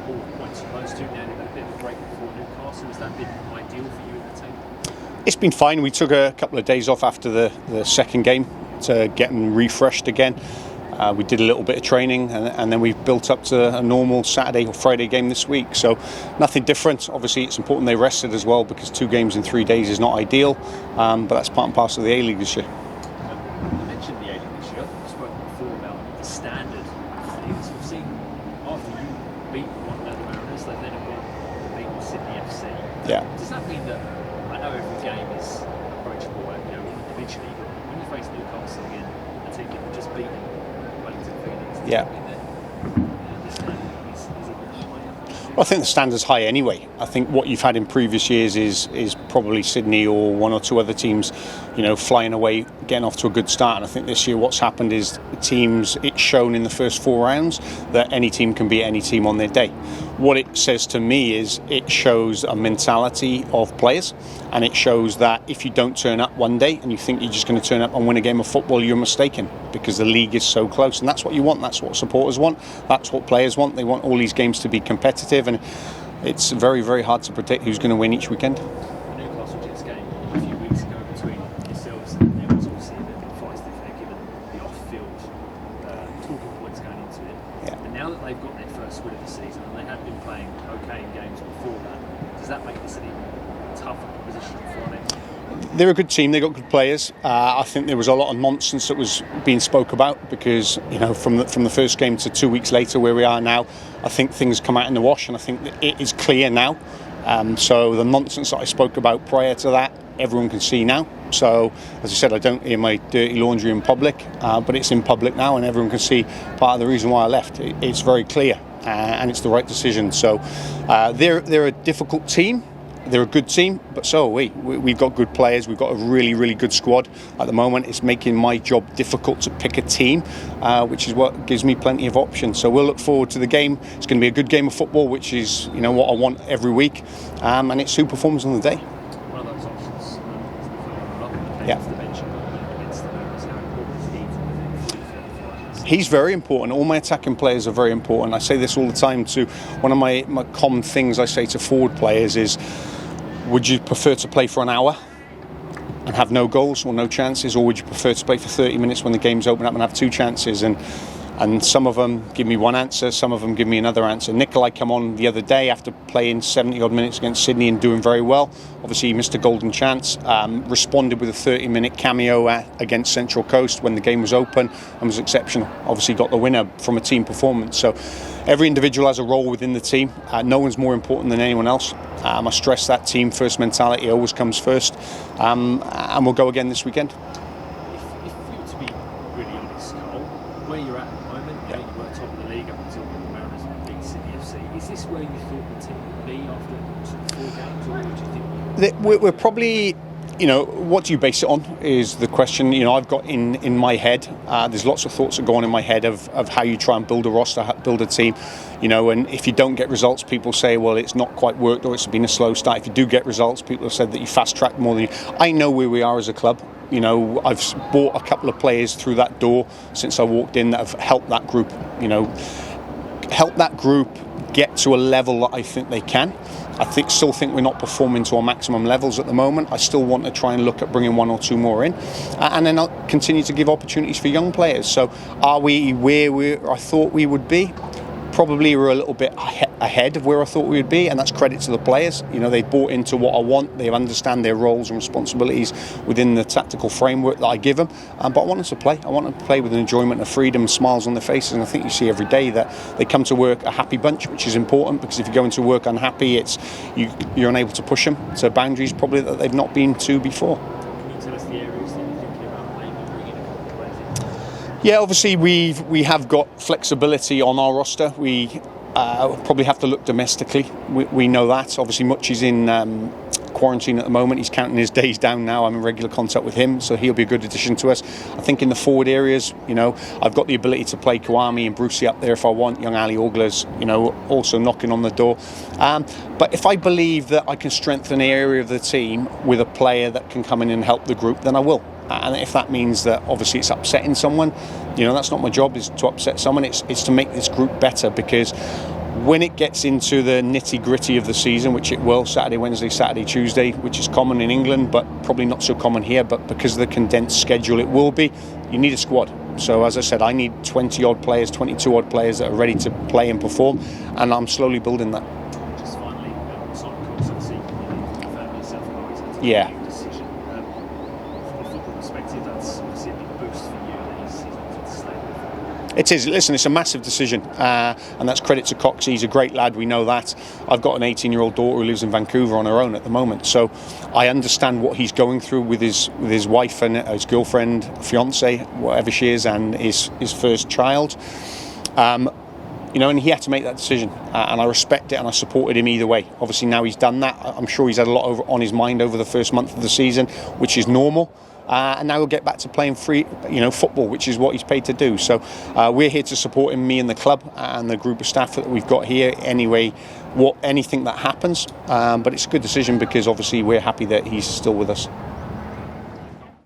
all the points you're supposed to. Now they've had a bit of a break before Newcastle. Has that been ideal for you and the team? It's been fine. We took a couple of days off after the second game to get them refreshed again. We did a little bit of training and then we've built up to a normal Saturday or Friday game this week. So nothing different. Obviously it's important they rested as well because 2 games in 3 days is not ideal. But that's part and parcel of the A-League this year. You mentioned the A-League this year. I've spoken before about the standard of things. We've seen after you beat one of the Mariners, they then have gone beat Sydney FC. Yeah. Does that mean that, I know every game is approachable, individually, but when you face Newcastle again, a team that just beat Wellington Phoenix, yeah. The standard is a bit higher? Well, I think the standard's high anyway. I think what you've had in previous years is probably Sydney or 1 or 2 other teams, flying away, getting off to a good start. And I think this year what's happened is it's shown in the first 4 rounds that any team can beat any team on their day. What it says to me is it shows a mentality of players, and it shows that if you don't turn up one day and you think you're just going to turn up and win a game of football, you're mistaken, because the league is so close, and that's what you want. That's what supporters want. That's what players want. They want all these games to be competitive, and it's very, very hard to predict who's going to win each weekend. The Newcastle Jets game a few weeks ago between yourselves and there was obviously a bit of a feisty affair given the off-field talking points going into it. Yeah. But now that they've got their first win of the season and they have been playing okay in games before that, does that make this an even tougher proposition for them? They're a good team. They've got good players. I think there was a lot of nonsense that was being spoke about because, from the first game to 2 weeks later where we are now, I think things come out in the wash, and I think that it is clear now. So the nonsense that I spoke about prior to that, everyone can see now. So, as I said, I don't air my dirty laundry in public, but it's in public now, and everyone can see part of the reason why I left. It's very clear, and it's the right decision. So they're a difficult team. They're a good team, but so are we. We've got good players. We've got a really, really good squad. At the moment, it's making my job difficult to pick a team, which is what gives me plenty of options. So we'll look forward to the game. It's going to be a good game of football, which is what I want every week, and it's who performs on the day. One of those options is the Yeah. against the Mariners. How important is he? He's very important. All my attacking players are very important. I say this all the time to one of my common things I say to forward players is, would you prefer to play for an hour and have no goals or no chances, or would you prefer to play for 30 minutes when the games open up and have 2 chances? And some of them give me one answer, some of them give me another answer. Nikolai came on the other day after playing 70-odd minutes against Sydney and doing very well. Obviously, he missed a golden chance, responded with a 30-minute cameo against Central Coast when the game was open and was exceptional. Obviously got the winner from a team performance. So every individual has a role within the team. No one's more important than anyone else. I stress that team first mentality always comes first. And we'll go again this weekend. If you were to be really honest, Cole, where you're at the moment, you were top of the league up until the Mariners beat Sydney FC. Is this where you thought the team would be after 4 games, or what do you think? We're probably, what do you base it on is the question. I've got in my head, there's lots of thoughts that go on in my head of how you try and build a roster, build a team, and if you don't get results, people say, well, it's not quite worked or it's been a slow start. If you do get results, people have said that you fast-tracked more than you. I know where we are as a club. I've bought a couple of players through that door since I walked in that have helped that group, get to a level that I think they can. Still think we're not performing to our maximum levels at the moment. I still want to try and look at bringing 1 or 2 more in, and then I'll continue to give opportunities for young players. So are we where I thought we would be? Probably we're a little bit ahead of where I thought we would be, and that's credit to the players. They bought into what I want. They understand their roles and responsibilities within the tactical framework that I give them. But I want them to play. I want them to play with an enjoyment of freedom, smiles on their faces, and I think you see every day that they come to work a happy bunch, which is important, because if you go into work unhappy, you're unable to push them to boundaries probably that they've not been to before. Can you tell us the areas that you're thinking about maybe bringing a couple of players in? Yeah, obviously we have got flexibility on our roster. We probably have to look domestically. We know that. Obviously, Much is in quarantine at the moment. He's counting his days down now. I'm in regular contact with him, so he'll be a good addition to us. I think in the forward areas, I've got the ability to play Kawami and Brucey up there if I want. Young Ali Ogler's, also knocking on the door. But if I believe that I can strengthen an area of the team with a player that can come in and help the group, then I will. And if that means that obviously it's upsetting someone, that's not my job, is to upset someone. It's to make this group better, because when it gets into the nitty-gritty of the season, which it will, Saturday, Wednesday, Saturday, Tuesday, which is common in England, but probably not so common here, but because of the condensed schedule it will be, you need a squad. So as I said, I need 20-odd players, 22-odd players that are ready to play and perform, and I'm slowly building that. Just finally, Simon Cox, obviously, confirmed yourself always had to Yeah. make a decision. From a football perspective, that's obviously a big boost for you that he's wanted to stay with. It is. Listen, it's a massive decision, and that's credit to Cox. He's a great lad, we know that. I've got an 18-year-old daughter who lives in Vancouver on her own at the moment, so I understand what he's going through with his wife and his girlfriend, fiance, whatever she is, and his first child. And he had to make that decision, and I respect it, and I supported him either way. Obviously, now he's done that, I'm sure he's had a lot on his mind over the first month of the season, which is normal. And now he'll get back to playing free, football, which is what he's paid to do. So we're here to support him, me and the club and the group of staff that we've got here. Anyway, anything that happens, but it's a good decision because obviously we're happy that he's still with us.